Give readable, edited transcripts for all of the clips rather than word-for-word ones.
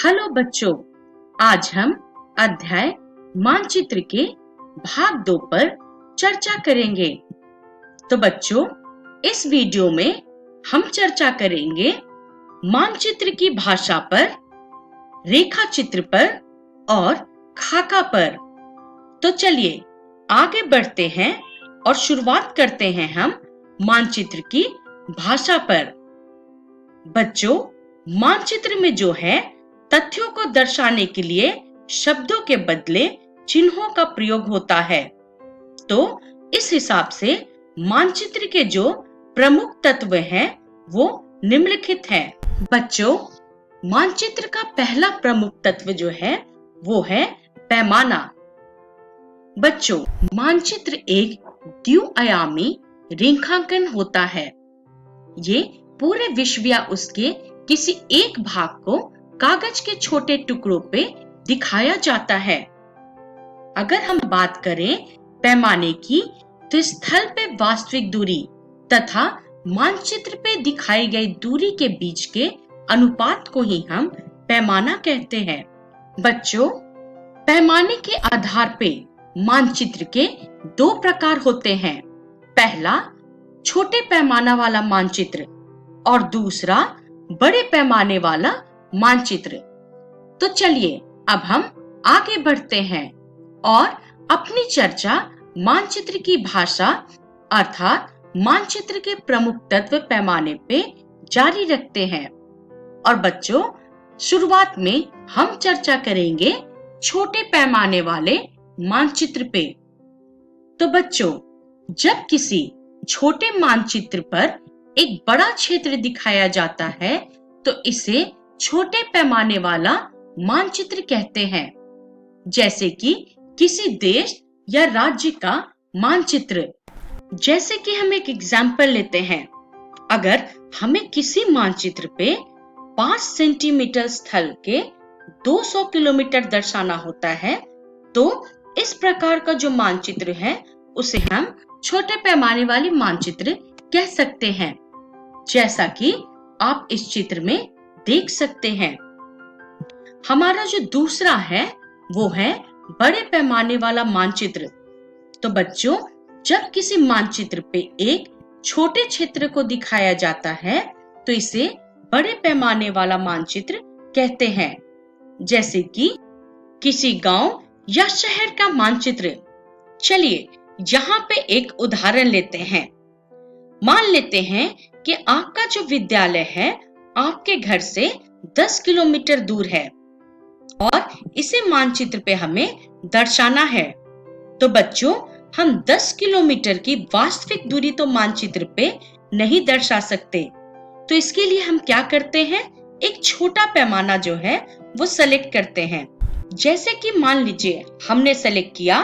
Hello बच्चों, आज हम अध्याय मानचित्र के भाग 2 पर चर्चा करेंगे। तो बच्चों, इस वीडियो में हम चर्चा करेंगे मानचित्र की भाषा पर, रेखा चित्र पर और खाका पर। तो चलिए आगे बढ़ते हैं और शुरुआत करते हैं हम मानचित्र की भाषा पर। बच्चों, मानचित्र में जो है तथ्यों को दर्शाने के लिए शब्दों के बदले चिन्हों का प्रयोग होता है। तो इस हिसाब से मानचित्र के जो प्रमुख तत्व हैं वो निम्नलिखित हैं। बच्चों, मानचित्र का पहला प्रमुख तत्व जो है वो है पैमाना। बच्चों, मानचित्र एक द्विआयामी रेखांकन होता है। ये पूरे विश्व या उसके किसी एक भाग को कागज के छोटे टुकड़ों पे दिखाया जाता है। अगर हम बात करें पैमाने की, तो स्थल पे वास्तविक दूरी तथा मानचित्र पे दिखाई गई दूरी के बीच के अनुपात को ही हम पैमाना कहते हैं। बच्चों, पैमाने के आधार पे मानचित्र के 2 प्रकार होते हैं। पहला छोटे पैमाना वाला मानचित्र और दूसरा बड़े पैमाने वाला मानचित्र। तो चलिए अब हम आगे बढ़ते हैं और अपनी चर्चा मानचित्र की भाषा अर्थात मानचित्र के प्रमुख तत्व पैमाने पे जारी रखते हैं। और बच्चों, शुरुआत में हम चर्चा करेंगे छोटे पैमाने वाले मानचित्र पे। तो बच्चों, जब किसी छोटे मानचित्र पर एक बड़ा क्षेत्र दिखाया जाता है तो इसे छोटे पैमाने वाला मानचित्र कहते हैं। जैसे कि किसी देश या राज्य का मानचित्र। जैसे कि हम एक एग्जाम्पल लेते हैं। अगर हमें किसी मानचित्र पे 5 सेंटीमीटर स्थल के 200 किलोमीटर दर्शाना होता है, तो इस प्रकार का जो मानचित्र है उसे हम छोटे पैमाने वाले मानचित्र कह सकते हैं। जैसा कि आप इस चित्र में देख सकते हैं। हमारा जो दूसरा है वो है बड़े पैमाने वाला मानचित्र। तो बच्चों, जब किसी मानचित्र पे एक छोटे क्षेत्र को दिखाया जाता है तो इसे बड़े पैमाने वाला मानचित्र कहते हैं। जैसे कि किसी गांव या शहर का मानचित्र। चलिए यहाँ पे एक उदाहरण लेते हैं। मान लेते हैं कि आपका जो विद्यालय है आपके घर से 10 किलोमीटर दूर है और इसे मानचित्र पे हमें दर्शाना है। तो बच्चों, हम 10 किलोमीटर की वास्तविक दूरी तो मानचित्र पे नहीं दर्शा सकते। तो इसके लिए हम क्या करते हैं, एक छोटा पैमाना जो है वो सेलेक्ट करते हैं। जैसे कि मान लीजिए हमने सेलेक्ट किया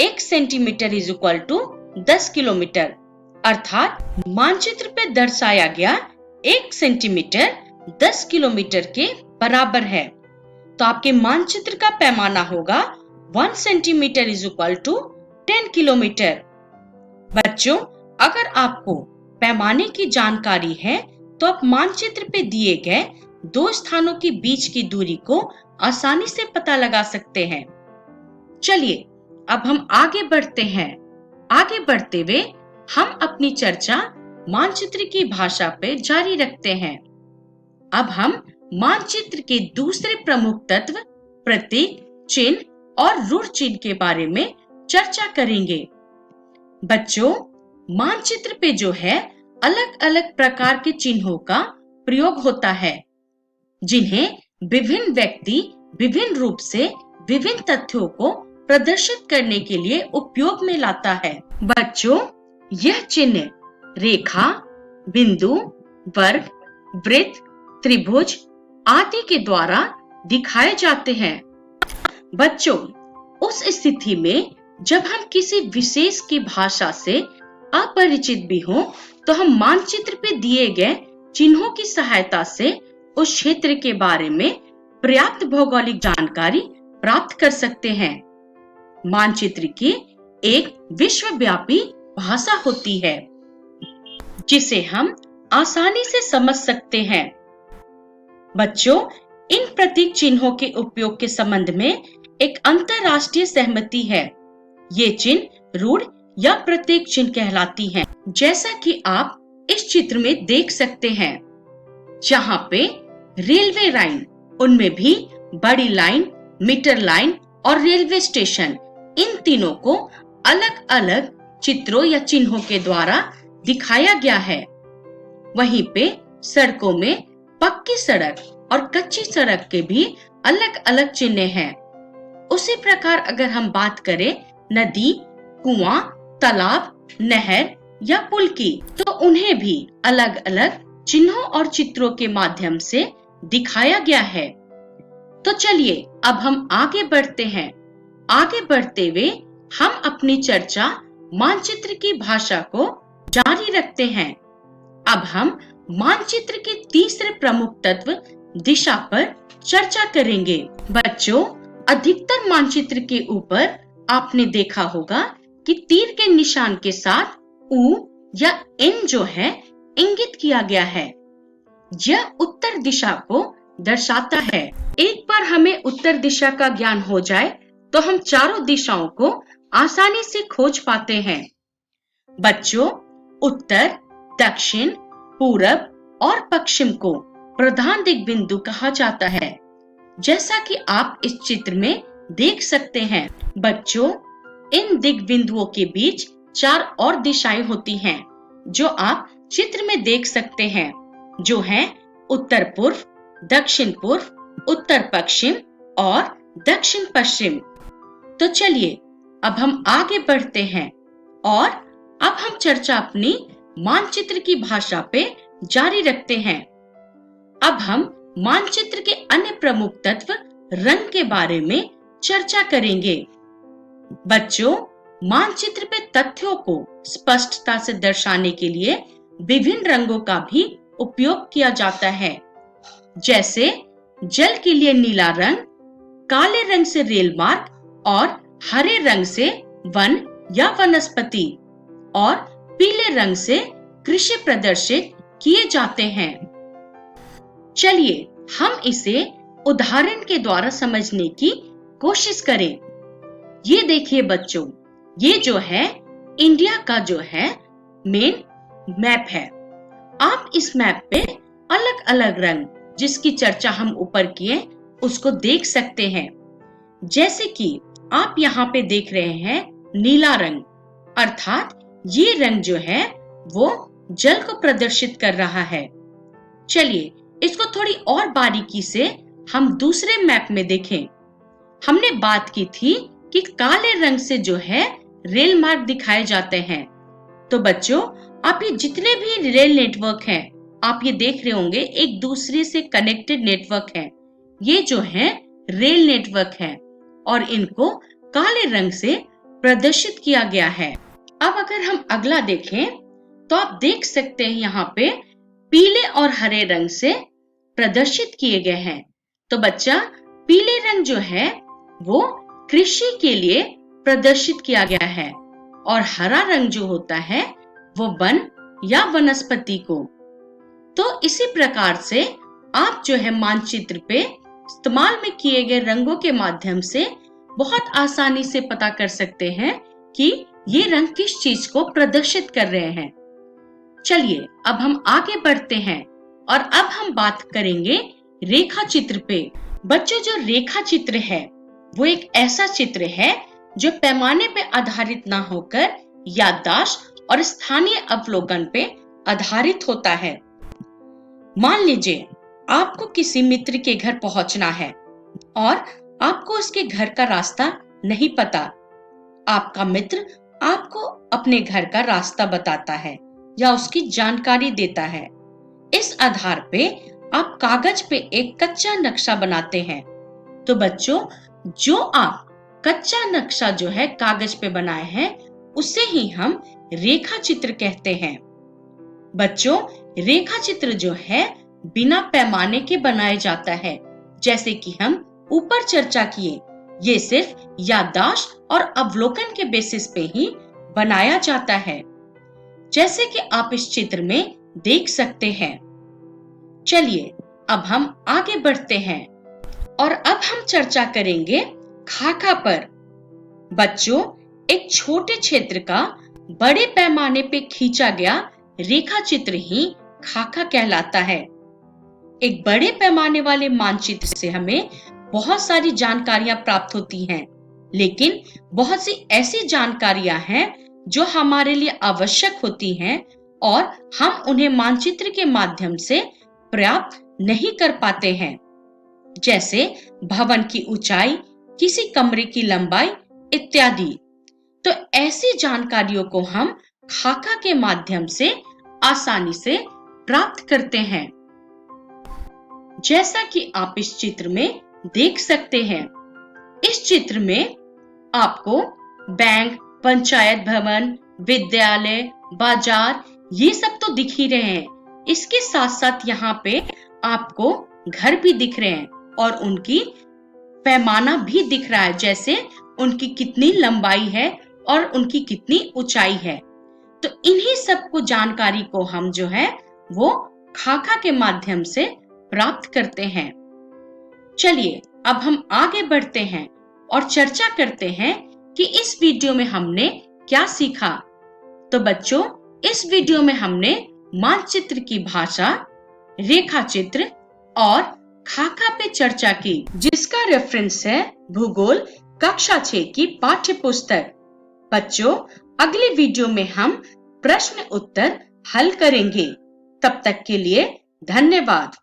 1 centimetre is equal to 10 kilometre, अर्थात मानचित्र पे दर्शाया गया 1 सेंटीमीटर 10 किलोमीटर के बराबर है। तो आपके मानचित्र का पैमाना होगा 1 centimetre is equal to 10 kilometre. बच्चों, अगर आपको पैमाने की जानकारी है तो आप मानचित्र पे दिए गए 2 स्थानों के बीच की दूरी को आसानी से पता लगा सकते हैं। चलिए अब हम आगे बढ़ते हैं। आगे बढ़ते हुए हम अपनी चर्चा मानचित्र की भाषा पे जारी रखते हैं। अब हम मानचित्र के दूसरे प्रमुख तत्व प्रतीक, चिन्ह और रूढ़ चिन्ह के बारे में चर्चा करेंगे। बच्चों, मानचित्र पे जो है अलग अलग प्रकार के चिन्हों का प्रयोग होता है, जिन्हें विभिन्न व्यक्ति विभिन्न रूप से विभिन्न तथ्यों को प्रदर्शित करने के लिए उपयोग में लाता है। बच्चों, यह चिन्ह रेखा, बिंदु, वर्ग, वृत्त, त्रिभुज आदि के द्वारा दिखाए जाते हैं। बच्चों, उस स्थिति में जब हम किसी विशेष की भाषा से अपरिचित भी हों तो हम मानचित्र पे दिए गए चिन्हों की सहायता से उस क्षेत्र के बारे में पर्याप्त भौगोलिक जानकारी प्राप्त कर सकते हैं। मानचित्र की एक विश्वव्यापी भाषा होती है जिसे हम आसानी से समझ सकते हैं। बच्चों, इन प्रतीक चिन्हों के उपयोग के संबंध में एक अंतरराष्ट्रीय सहमति है। ये चिन्ह रूढ़ या प्रतीक चिन्ह कहलाती हैं। जैसा कि आप इस चित्र में देख सकते हैं, जहां पे रेलवे लाइन, उनमें भी बड़ी लाइन, मीटर लाइन और रेलवे स्टेशन, इन तीनों को अलग अलग चित्रों या चिन्हों के द्वारा दिखाया गया है। वहीं पे सड़कों में पक्की सड़क और कच्ची सड़क के भी अलग अलग चिन्ह हैं। उसी प्रकार अगर हम बात करें नदी, कुआं, तालाब, नहर या पुल की, तो उन्हें भी अलग अलग चिन्हों और चित्रों के माध्यम से दिखाया गया है। तो चलिए अब हम आगे बढ़ते हैं। आगे बढ़ते हुए हम अपनी चर्चा मानचित्र की भाषा को जारी रखते हैं। अब हम मानचित्र के तीसरे प्रमुख तत्व दिशा पर चर्चा करेंगे। बच्चों, अधिकतर मानचित्र के ऊपर आपने देखा होगा कि तीर के निशान के साथ U या N जो है इंगित किया गया है। यह उत्तर दिशा को दर्शाता है। एक बार हमें उत्तर दिशा का ज्ञान हो जाए तो हम चारों दिशाओं को आसानी से खोज पाते हैं। बच्चों, उत्तर, दक्षिण, पूरब और पश्चिम को प्रधान दिक् बिंदु कहा जाता है, जैसा कि आप इस चित्र में देख सकते हैं। बच्चों, इन दिक् बिंदुओं के बीच 4 और दिशाएं होती हैं, जो आप चित्र में देख सकते हैं, जो हैं उत्तर पूर्व, दक्षिण पूर्व, उत्तर पश्चिम और दक्षिण पश्चिम। तो चलिए अब हम आगे बढ़ते हैं और अब हम चर्चा अपनी मानचित्र की भाषा पे जारी रखते हैं। अब हम मानचित्र के अन्य प्रमुख तत्व रंग के बारे में चर्चा करेंगे। बच्चों, मानचित्र पे तथ्यों को स्पष्टता से दर्शाने के लिए विभिन्न रंगों का भी उपयोग किया जाता है, जैसे जल के लिए नीला रंग, काले रंग से रेल मार्ग और हरे रंग से वन या वनस्पति और पीले रंग से कृषि प्रदर्शित किए जाते हैं। चलिए हम इसे उदाहरण के द्वारा समझने की कोशिश करें। ये देखिए बच्चों, ये जो है इंडिया का जो है मेन मैप है। आप इस मैप पे अलग अलग रंग, जिसकी चर्चा हम ऊपर किए, उसको देख सकते हैं। जैसे कि आप यहाँ पे देख रहे हैं नीला रंग, अर्थात ये रंग जो है वो जल को प्रदर्शित कर रहा है। चलिए इसको थोड़ी और बारीकी से हम दूसरे मैप में देखें। हमने बात की थी कि काले रंग से जो है रेल मार्ग दिखाए जाते हैं। तो बच्चों, आप ये जितने भी रेल नेटवर्क हैं, आप ये देख रहे होंगे एक दूसरे से कनेक्टेड नेटवर्क है। ये जो है रेल नेटवर्क है और इनको काले रंग से प्रदर्शित किया गया है। अब अगर हम अगला देखें तो आप देख सकते हैं यहाँ पे पीले और हरे रंग से प्रदर्शित किए गए हैं। तो बच्चा, पीले रंग जो है वो कृषि के लिए प्रदर्शित किया गया है और हरा रंग जो होता है वो वन या वनस्पति को। तो इसी प्रकार से आप जो है मानचित्र पे इस्तेमाल में किए गए रंगों के माध्यम से बहुत आसानी से पता कर सकते हैं कि ये रंग किस चीज को प्रदर्शित कर रहे हैं। चलिए अब हम आगे बढ़ते हैं और अब हम बात करेंगे रेखा चित्र पे। बच्चों, जो रेखा चित्र है वो एक ऐसा चित्र है जो पैमाने पे आधारित ना होकर याददाश्त और स्थानीय अवलोकन पे आधारित होता है। मान लीजिए आपको किसी मित्र के घर पहुंचना है और आपको उसके घर का रास्ता नहीं पता। आपका मित्र आपको अपने घर का रास्ता बताता है या उसकी जानकारी देता है। इस आधार पे आप कागज पे एक कच्चा नक्शा बनाते हैं। तो बच्चों, जो आप कच्चा नक्शा जो है कागज पे बनाए हैं, उसे ही हम रेखा चित्र कहते हैं। बच्चों, रेखा चित्र जो है बिना पैमाने के बनाया जाता है। जैसे कि हम ऊपर चर्चा किए, ये सिर्फ याददाश्त और अवलोकन के बेसिस पे ही बनाया जाता है, जैसे कि आप इस चित्र में देख सकते हैं। चलिए अब हम आगे बढ़ते हैं और अब हम चर्चा करेंगे खाका पर। बच्चों, एक छोटे क्षेत्र का बड़े पैमाने पे खींचा गया रेखा चित्र ही खाका कहलाता है। एक बड़े पैमाने वाले मानचित्र से हमें बहुत सारी जानकारियां प्राप्त होती हैं, लेकिन बहुत सी ऐसी जानकारियां हैं जो हमारे लिए आवश्यक होती हैं और हम उन्हें मानचित्र के माध्यम से प्राप्त नहीं कर पाते हैं, जैसे भवन की ऊंचाई, किसी कमरे की लंबाई इत्यादि। तो ऐसी जानकारियों को हम खाका के माध्यम से आसानी से प्राप्त करते हैं। जैसा कि आप इस चित्र में देख सकते हैं, इस चित्र में आपको बैंक, पंचायत भवन, विद्यालय, बाजार ये सब तो दिख ही रहे हैं। इसके साथ साथ यहाँ पे आपको घर भी दिख रहे हैं और उनकी पैमाना भी दिख रहा है, जैसे उनकी कितनी लंबाई है और उनकी कितनी ऊंचाई है। तो इन्हीं सब को जानकारी को हम जो है वो खाका के माध्यम से प्राप्त करते हैं। चलिए अब हम आगे बढ़ते हैं और चर्चा करते हैं कि इस वीडियो में हमने क्या सीखा। तो बच्चों, इस वीडियो में हमने मानचित्र की भाषा, रेखा चित्र और खाका पे चर्चा की, जिसका रेफरेंस है भूगोल कक्षा 6 की पाठ्य पुस्तक। बच्चों, अगले वीडियो में हम प्रश्न उत्तर हल करेंगे। तब तक के लिए धन्यवाद।